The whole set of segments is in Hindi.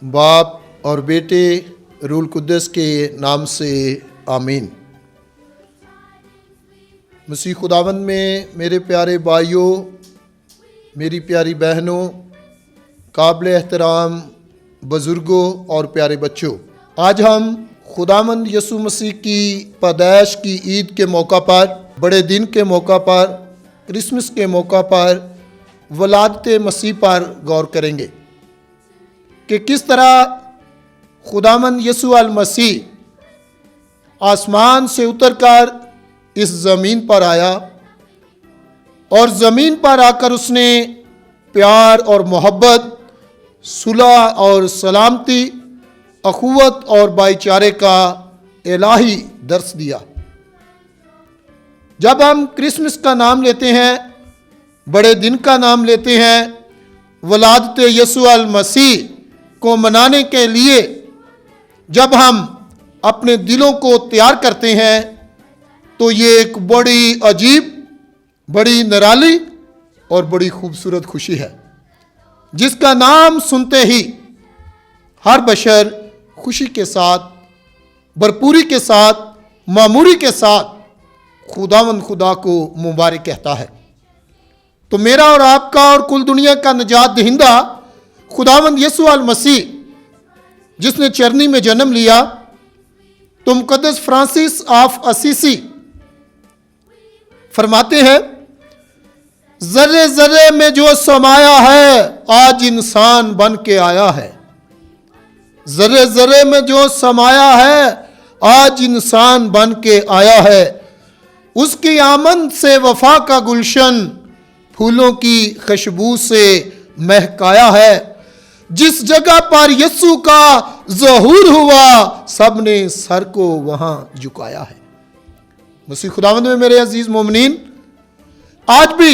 बाप और बेटे रूल कुद्दस के नाम से आमीन। मसीह खुदावंद में मेरे प्यारे भाइयों, मेरी प्यारी बहनों, काबिल एहतराम बुज़ुर्गों और प्यारे बच्चों, आज हम खुदावंद यसु मसीह की पैदाइश की ईद के मौका पर, बड़े दिन के मौका पर, क्रिसमस के मौका पर, वलादत मसीह पर गौर करेंगे कि किस तरह खुदावंद यसु अल मसीह आसमान से उतरकर इस ज़मीन पर आया और ज़मीन पर आकर उसने प्यार और मोहब्बत, सुलह और सलामती, अखुवत और भाईचारे का इलाही दर्स दिया। जब हम क्रिसमस का नाम लेते हैं, बड़े दिन का नाम लेते हैं, वलादत यसु अल मसीह को मनाने के लिए जब हम अपने दिलों को तैयार करते हैं, तो ये एक बड़ी अजीब, बड़ी निराली और बड़ी खूबसूरत खुशी है, जिसका नाम सुनते ही हर बशर खुशी के साथ, भरपूरी के साथ, मामूरी के साथ खुदावंद खुदा को मुबारक कहता है। तो मेरा और आपका और कुल दुनिया का निजात दहिंदा खुदावंद यसु अल मसीह, जिसने चरनी में जन्म लिया, तो मुकद्दस फ्रांसिस ऑफ असीसी फरमाते हैं, जर्रे जर्रे में जो समाया है आज इंसान बन के आया है। जर्रे जर्रे में जो समाया है आज इंसान बन के आया है। उसकी आमद से वफा का गुलशन फूलों की खुशबू से महकाया है। जिस जगह पर यीशु का ज़हूर हुआ, सबने सर को वहां झुकाया है। मसीह खुदावंद में मेरे अजीज मोमिनीन, आज भी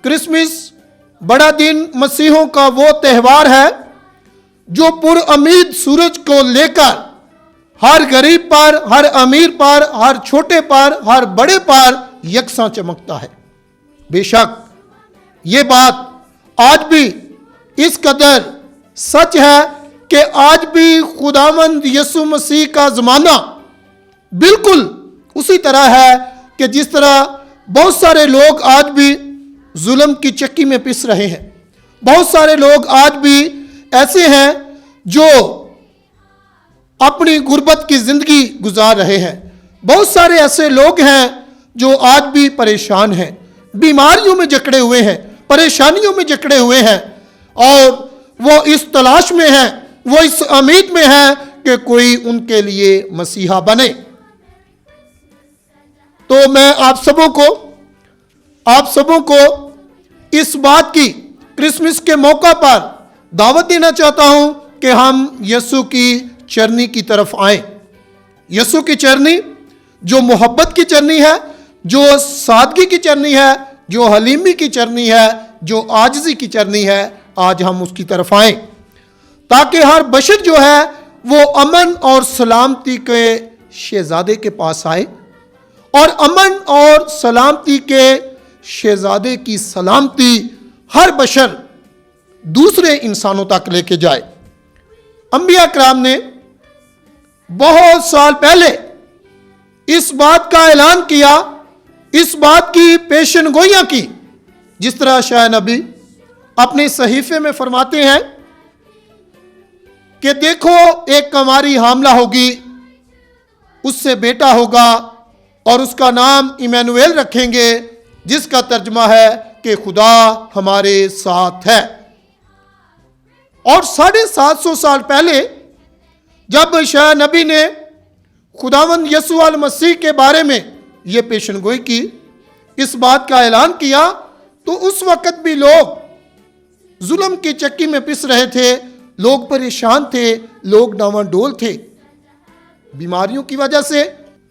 क्रिसमस बड़ा दिन मसीहों का वो त्यौहार है जो पुरउम्मीद सूरज को लेकर हर गरीब पर, हर अमीर पर, हर छोटे पर, हर बड़े पर यकसा चमकता है। बेशक ये बात आज भी इस कदर सच है कि आज भी खुदावंद यसु मसीह का ज़माना बिल्कुल उसी तरह है कि जिस तरह बहुत सारे लोग आज भी जुल्म की चक्की में पिस रहे हैं। बहुत सारे लोग आज भी ऐसे हैं जो अपनी गुर्बत की जिंदगी गुजार रहे हैं। बहुत सारे ऐसे लोग हैं जो आज भी परेशान हैं, बीमारियों में जकड़े हुए हैं, परेशानियों में जकड़े हुए हैं, और वो इस तलाश में हैं, वो इस उम्मीद में हैं कि कोई उनके लिए मसीहा बने। तो मैं आप सबों को इस बात की क्रिसमस के मौका पर दावत देना चाहता हूं कि हम यीशु की चरनी की तरफ आएं। यीशु की चरनी जो मोहब्बत की चरनी है, जो सादगी की चरनी है, जो हलीमी की चरनी है, जो आजिज़ी की चरनी है, आज हम उसकी तरफ आएं ताकि हर बशर जो है वो अमन और सलामती के शहजादे के पास आए और अमन और सलामती के शहजादे की सलामती हर बशर दूसरे इंसानों तक लेके जाए। अंबिया कराम ने बहुत साल पहले इस बात का ऐलान किया, इस बात की पेशनगोइयां की, जिस तरह शाह नबी अपने सहीफे में फरमाते हैं कि देखो एक कुंवारी हामला होगी, उससे बेटा होगा और उसका नाम इमैनुएल रखेंगे, जिसका तर्जमा है कि खुदा हमारे साथ है। और 750 साल पहले जब शाह नबी ने खुदावंद यसु अल मसीह के बारे में यह पेशनगोई की, इस बात का ऐलान किया, तो उस वक्त भी लोग जुल्म की चक्की में पिस रहे थे, लोग परेशान थे, लोग डावाडोल थे, बीमारियों की वजह से,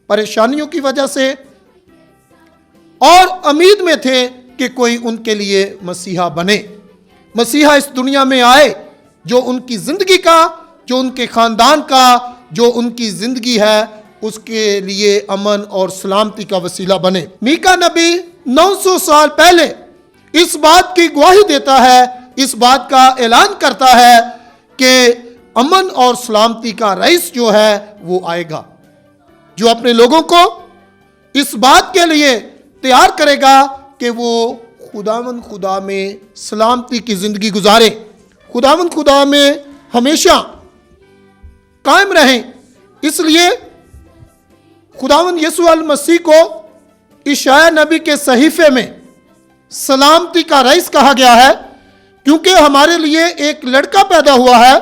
परेशानियों की वजह से, और उम्मीद में थे कि कोई उनके लिए मसीहा बने, मसीहा इस दुनिया में आए जो उनकी जिंदगी का, जो उनके खानदान का, जो उनकी जिंदगी है, उसके लिए अमन और सलामती का वसीला बने। मीका नबी 900 साल पहले इस बात की गवाही देता है, इस बात का ऐलान करता है कि अमन और सलामती का रईस जो है वो आएगा, जो अपने लोगों को इस बात के लिए तैयार करेगा कि वो खुदावंद खुदा में सलामती की जिंदगी गुजारे, खुदावंद खुदा में हमेशा कायम रहें। इसलिए खुदावंद यीशु अल मसीह को इशाया नबी के सहीफे में सलामती का रईस कहा गया है, क्योंकि हमारे लिए एक लड़का पैदा हुआ है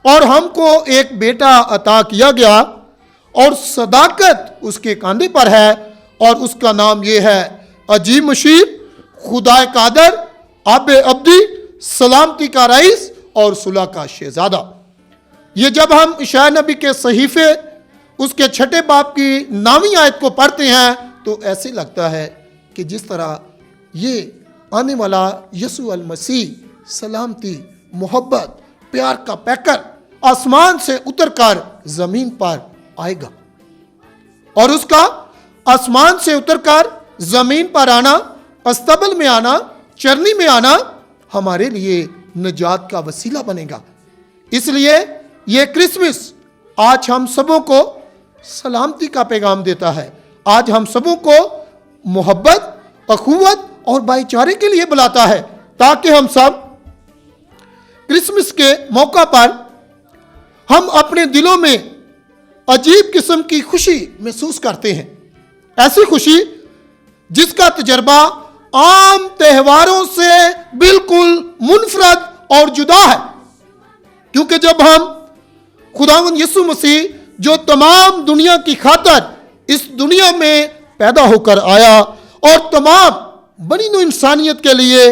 और हमको एक बेटा अता किया गया और सदाकत उसके कंधे पर है और उसका नाम ये है अजीम मुशीब, खुदाए कादर, आबे अब्दी, सलामती का रईस और सुलह का शहजादा। ये जब हम इशाया नबी के सहीफे उसके 6 बाब की 9वीं आयत को पढ़ते हैं तो ऐसे लगता है कि जिस तरह ये आने वाला यीशु अल मसीह सलामती, मोहब्बत, प्यार का पैकर आसमान से उतरकर जमीन पर आएगा और उसका आसमान से उतरकर जमीन पर आना, अस्तबल में आना, चरनी में आना हमारे लिए निजात का वसीला बनेगा। इसलिए ये क्रिसमस आज हम सबों को सलामती का पैगाम देता है। आज हम सबों को मोहब्बत, अखुवत और भाईचारे के लिए बुलाता है, ताकि हम सब क्रिसमस के मौका पर हम अपने दिलों में अजीब किस्म की खुशी महसूस करते हैं। ऐसी खुशी जिसका तजर्बा आम त्योहारों से बिल्कुल मुनफरद और जुदा है, क्योंकि जब हम खुदावंद यीशु मसीह जो तमाम दुनिया की खातिर इस दुनिया में पैदा होकर आया और तमाम बनी नौ इंसानियत के लिए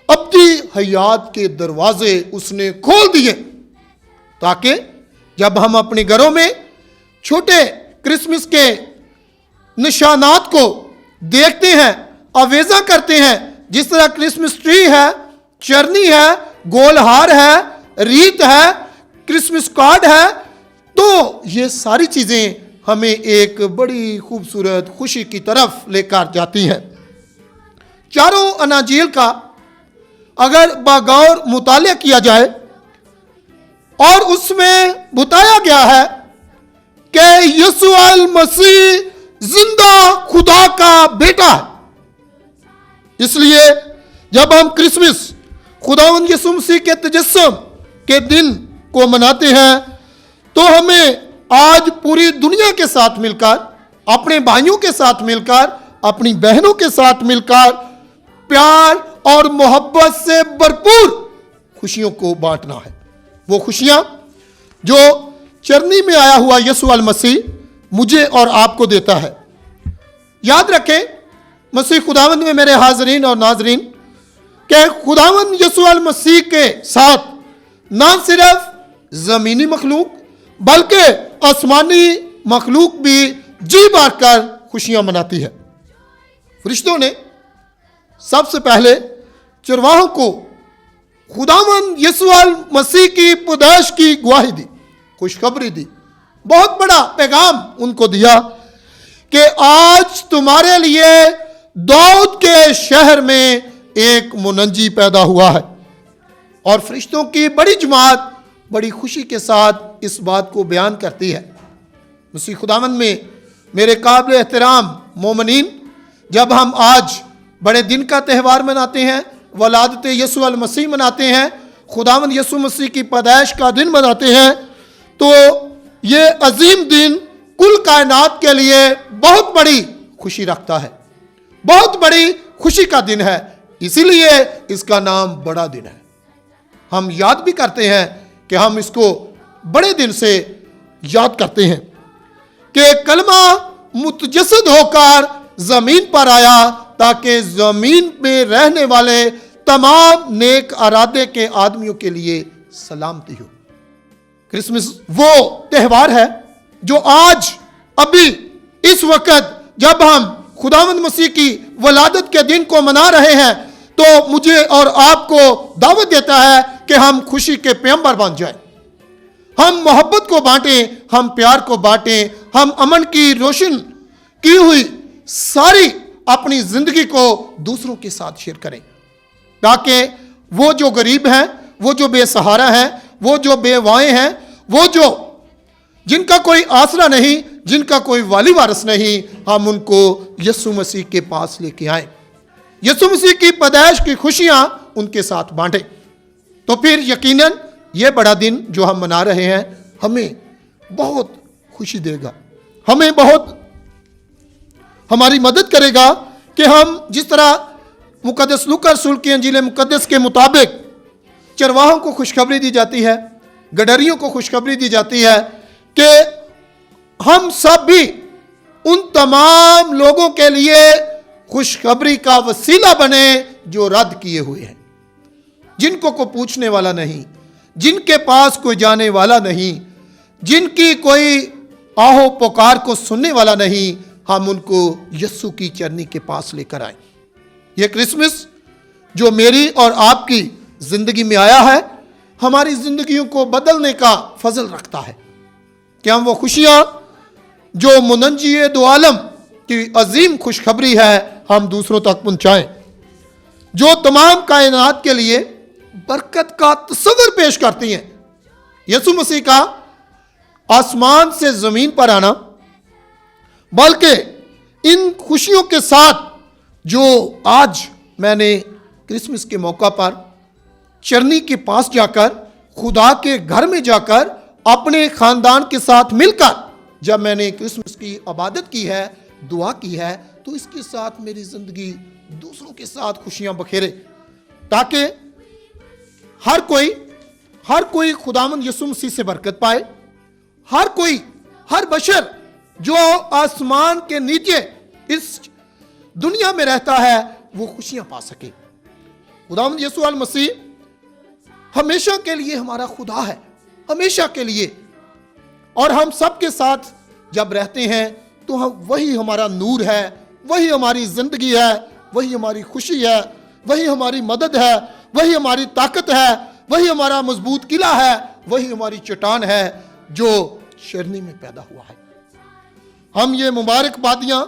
अब्दी हयात के दरवाजे उसने खोल दिए, ताकि जब हम अपने घरों में छोटे क्रिसमस के निशानात को देखते हैं, आवेजा करते हैं, जिस तरह क्रिसमस ट्री है, चरनी है, गोलहार है, रीत है, क्रिसमस कार्ड है, तो ये सारी चीजें हमें एक बड़ी खूबसूरत खुशी की तरफ लेकर जाती हैं। चारों अनाजील का अगर बगौर मुतालिया किया जाए और उसमें बताया गया है कि यीशु अल मसीह जिंदा खुदा का बेटा है। इसलिए जब हम क्रिसमस खुदावंद यीशु मसीह के तजस्सुम के दिन को मनाते हैं तो हमें आज पूरी दुनिया के साथ मिलकर, अपने भाइयों के साथ मिलकर, अपनी बहनों के साथ मिलकर प्यार और मोहब्बत से भरपूर खुशियों को बांटना है। वो खुशियां जो चरनी में आया हुआ यीशु अल मसीह मुझे और आपको देता है। याद रखें मसीह खुदावंद में मेरे हाजरीन और नाजरीन के खुदावंद यीशु अल मसीह के साथ ना सिर्फ जमीनी मखलूक बल्कि आसमानी मखलूक भी जी बार कर खुशियां मनाती है। फरिश्तों ने सबसे पहले चरवाहों को खुदावंद यीशु अल मसीह की पैदाइश की गवाही दी, खुशखबरी दी, बहुत बड़ा पैगाम उनको दिया कि आज तुम्हारे लिए दाऊद के शहर में एक मुनज्जी पैदा हुआ है। और फरिश्तों की बड़ी जमात बड़ी खुशी के साथ इस बात को बयान करती है। मसीह खुदावंद में मेरे काबिल एहतराम मोमिनीन, जब हम आज बड़े दिन का त्यौहार मनाते हैं, वलादत यीशु अल मसीह मनाते हैं, खुदावंद यीशु मसीह की पैदाइश का दिन मनाते हैं, तो ये अजीम दिन कुल कायनात के लिए बहुत बड़ी खुशी रखता है, बहुत बड़ी खुशी का दिन है। इसीलिए इसका नाम बड़ा दिन है। हम याद भी करते हैं कि हम इसको बड़े दिन से याद करते हैं कि कलमा मुतजस्सद होकर जमीन पर आया ताकि जमीन में रहने वाले तमाम नेक इरादे के आदमियों के लिए सलामती हो। क्रिसमस वो त्यौहार है जो आज अभी इस वक्त जब हम खुदावंद मसीह की वलादत के दिन को मना रहे हैं तो मुझे और आपको दावत देता है कि हम खुशी के पैगंबर बन जाएं, हम मोहब्बत को बांटें, हम प्यार को बांटें, हम अमन की रोशन की हुई सारी अपनी जिंदगी को दूसरों के साथ शेयर करें, ताकि वो जो गरीब हैं, वो जो बेसहारा हैं, वो जो बेवाएं हैं, वो जो जिनका कोई आसरा नहीं, जिनका कोई वाली वारिस नहीं, हम उनको यीशु मसीह के पास लेके आए, यीशु मसीह की पैदाइश की खुशियां उनके साथ बांटे। तो फिर यकीनन ये बड़ा दिन जो हम मना रहे हैं हमें बहुत खुशी देगा, हमें बहुत हमारी मदद करेगा कि हम जिस तरह मुकद्दस लूका रसूल की इंजील मुकद्दस के मुताबिक चरवाहों को खुशखबरी दी जाती है, गडरियों को खुशखबरी दी जाती है कि हम सब भी उन तमाम लोगों के लिए खुशखबरी का वसीला बने जो रद्द किए हुए हैं, जिनको को पूछने वाला नहीं, जिनके पास कोई जाने वाला नहीं, जिनकी कोई आहो पुकार को सुनने वाला नहीं, हम उनको यीशु की चरनी के पास लेकर आए। ये क्रिसमस जो मेरी और आपकी जिंदगी में आया है, हमारी जिंदगियों को बदलने का फजल रखता है कि हम वो खुशियां जो मुनज्जी दो आलम की अजीम खुशखबरी है हम दूसरों तक पहुंचाएं, जो तमाम कायनात के लिए बरकत का तस्वर पेश करती हैं। यीशु मसीह का आसमान से जमीन पर आना, बल्कि इन खुशियों के साथ जो आज मैंने क्रिसमस के मौका पर चरनी के पास जाकर, खुदा के घर में जाकर अपने खानदान के साथ मिलकर जब मैंने क्रिसमस की इबादत की है, दुआ की है, तो इसके साथ मेरी जिंदगी दूसरों के साथ खुशियां बखेरे, ताकि हर कोई खुदावंद यीशु मसीह से बरकत पाए। हर बशर जो आसमान के नीचे इस दुनिया में रहता है वो खुशियां पा सके। खुदावंद यीशु अल मसीह हमेशा के लिए हमारा खुदा है, हमेशा के लिए, और हम सबके साथ जब रहते हैं तो हम वही हमारा नूर है, वही हमारी जिंदगी है, वही हमारी खुशी है, वही हमारी मदद है, वही हमारी ताकत है, वही हमारा मजबूत किला है, वही हमारी चट्टान है जो शरनी में पैदा हुआ है। हम ये मुबारकबादियां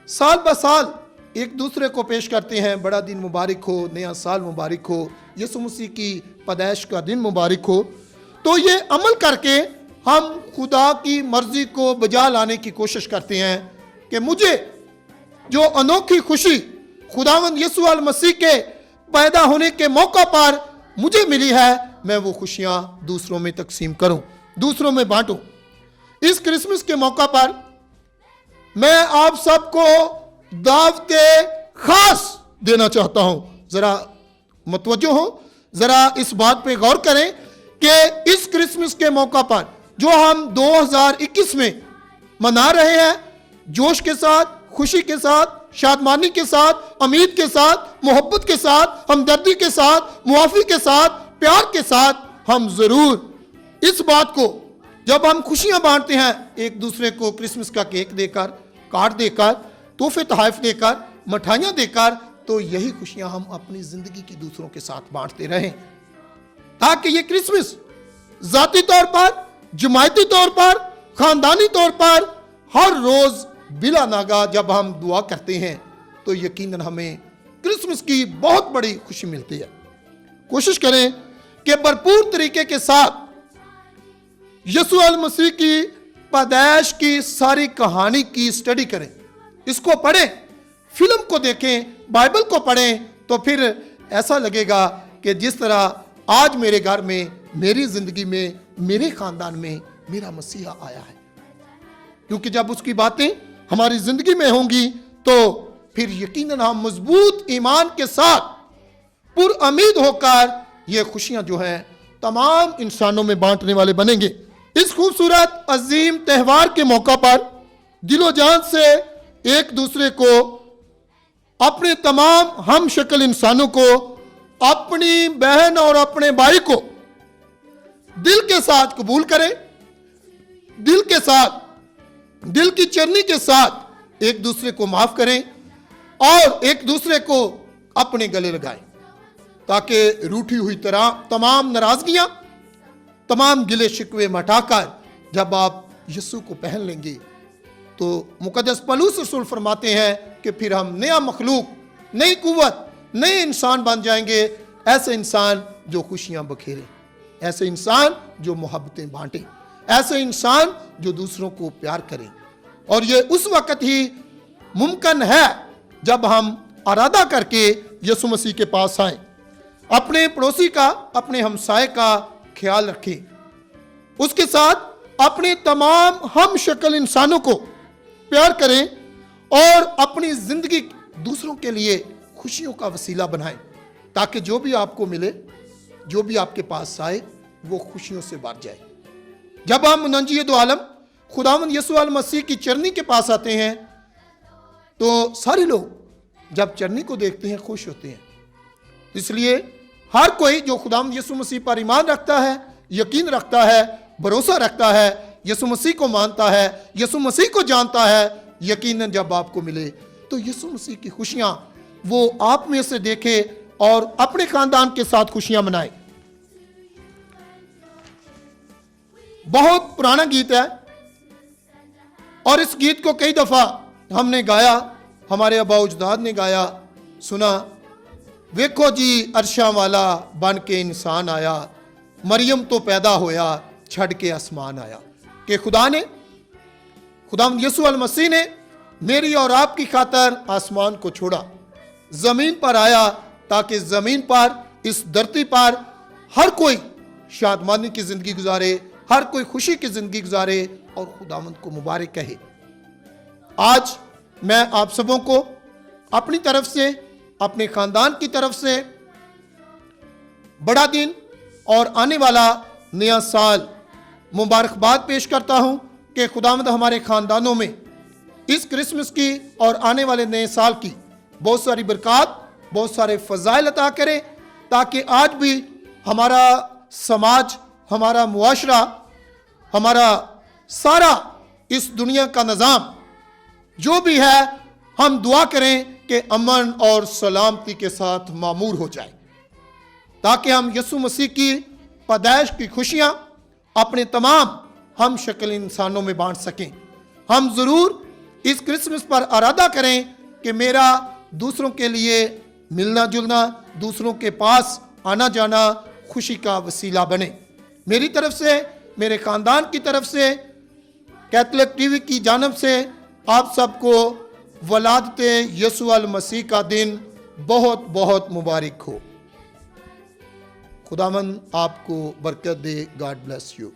साल ब साल एक दूसरे को पेश करते हैं। बड़ा दिन मुबारक हो, नया साल मुबारक हो, यीशु मसीह की पैदाइश का दिन मुबारक हो। तो ये अमल करके हम खुदा की मर्जी को बजा लाने की कोशिश करते हैं कि मुझे जो अनोखी खुशी खुदावंद यीशु अल मसीह के पैदा होने के मौका पर मुझे मिली है, मैं वो खुशियां दूसरों में तकसीम करूं, दूसरों में बांटूं। इस क्रिसमस के मौका पर मैं आप सबको दावते खास देना चाहता हूं। जरा मतवज्जो हो, जरा इस बात पे गौर करें कि इस क्रिसमस के मौका पर जो हम 2021 में मना रहे हैं, जोश के साथ, खुशी के साथ, शादमानी के साथ, उम्मीद के साथ, मोहब्बत के साथ, हमदर्दी के साथ, मुआफी के साथ, प्यार के साथ, हम जरूर इस बात को जब हम खुशियां बांटते हैं, एक दूसरे को क्रिसमस का केक देकर, कार्ड देकर, तोहफे तोहफे देकर, मिठाइयां देकर, तो यही खुशियां हम अपनी जिंदगी की दूसरों के साथ बांटते रहें, ताकि ये क्रिसमस जाती तौर पर, जमायती तौर पर, खानदानी तौर पर हर रोज बिला नागा जब हम दुआ करते हैं तो यकीनन हमें क्रिसमस की बहुत बड़ी खुशी मिलती है। कोशिश करें कि भरपूर तरीके के साथ यीशु अल मसीह की पैदाइश की सारी कहानी की स्टडी करें, इसको पढ़ें, फिल्म को देखें, बाइबल को पढ़ें, तो फिर ऐसा लगेगा कि जिस तरह आज मेरे घर में, मेरी जिंदगी में, मेरे खानदान में मेरा मसीहा आया है। क्योंकि जब उसकी बातें हमारी जिंदगी में होंगी तो फिर यकीनन हम मजबूत ईमान के साथ पुरउम्मीद होकर ये खुशियां जो हैं तमाम इंसानों में बांटने वाले बनेंगे। इस खूबसूरत अजीम त्यौहार के मौका पर दिलो जान से एक दूसरे को, अपने तमाम हम शक्ल इंसानों को, अपनी बहन और अपने भाई को दिल के साथ कबूल करें, दिल के साथ, दिल की चरनी के साथ एक दूसरे को माफ करें और एक दूसरे को अपने गले लगाएं, ताकि रूठी हुई तरह तमाम नाराजगियां, तमाम गिले शिकवे मटाकर जब आप यीशु को पहन लेंगे तो मुकद्दस पौलुस रसूल फरमाते हैं कि फिर हम नया मखलूक, नई कुव्वत, नए इंसान बन जाएंगे, ऐसे इंसान जो खुशियां बखेरे, ऐसे इंसान जो मोहब्बतें बांटे, ऐसे इंसान जो दूसरों को प्यार करें। और ये उस वक्त ही मुमकिन है जब हम इरादा करके यीशु मसीह के पास आए, अपने पड़ोसी का, अपने हमसाये का ख्याल रखें, उसके साथ अपने तमाम हम शक्ल इंसानों को प्यार करें और अपनी जिंदगी दूसरों के लिए खुशियों का वसीला बनाएं, ताकि जो भी आपको मिले, जो भी आपके पास आए, वो खुशियों से भर जाए। जब हम मुनज्जिय दो आलम खुदावंद यीशु अल मसीह की चरनी के पास आते हैं तो सारे लोग जब चरनी को देखते हैं खुश होते हैं। इसलिए हर कोई जो खुदावंद यीशु मसीह पर ईमान रखता है, यकीन रखता है, भरोसा रखता है, यीशु मसीह को मानता है, यीशु मसीह को जानता है, यकीनन जब आपको मिले तो यीशु मसीह की खुशियां वो आप में से देखे और अपने खानदान के साथ खुशियां मनाए। बहुत पुराना गीत है और इस गीत को कई दफा हमने गाया, हमारे अबा उजदाद ने गाया, सुना। वेखो जी अरशा वाला बन के इंसान आया, मरियम तो पैदा होया छड़ के आसमान आया। कि खुदा ने, खुदा यीशु अल मसीह ने मेरी और आपकी खातर आसमान को छोड़ा, जमीन पर आया, ताकि जमीन पर, इस धरती पर हर कोई शादमानी की जिंदगी गुजारे, हर कोई खुशी की जिंदगी गुजारे और खुदावंद को मुबारक कहे। आज मैं आप सबों को अपनी तरफ से, अपने खानदान की तरफ से बड़ा दिन और आने वाला नया साल मुबारकबाद पेश करता हूं कि खुदावंद हमारे खानदानों में इस क्रिसमस की और आने वाले नए साल की बहुत सारी बरकत, बहुत सारे फजाइल अता करे, ताकि आज भी हमारा समाज, हमारा मुआशरा, हमारा सारा इस दुनिया का निज़ाम जो भी है, हम दुआ करें कि अमन और सलामती के साथ मामूर हो जाए, ताकि हम यीशु मसीह की पैदाइश की खुशियां अपने तमाम हम शक्ल इंसानों में बांट सकें। हम ज़रूर इस क्रिसमस पर इरादा करें कि मेरा दूसरों के लिए मिलना जुलना, दूसरों के पास आना जाना खुशी का वसीला बने। मेरी तरफ से, मेरे ख़ानदान की तरफ से, कैथलिक टीवी की जानब से आप सबको वलादते यीशु अल मसीह का दिन बहुत बहुत मुबारक हो। खुदावंद आपको बरकत दे। God bless you.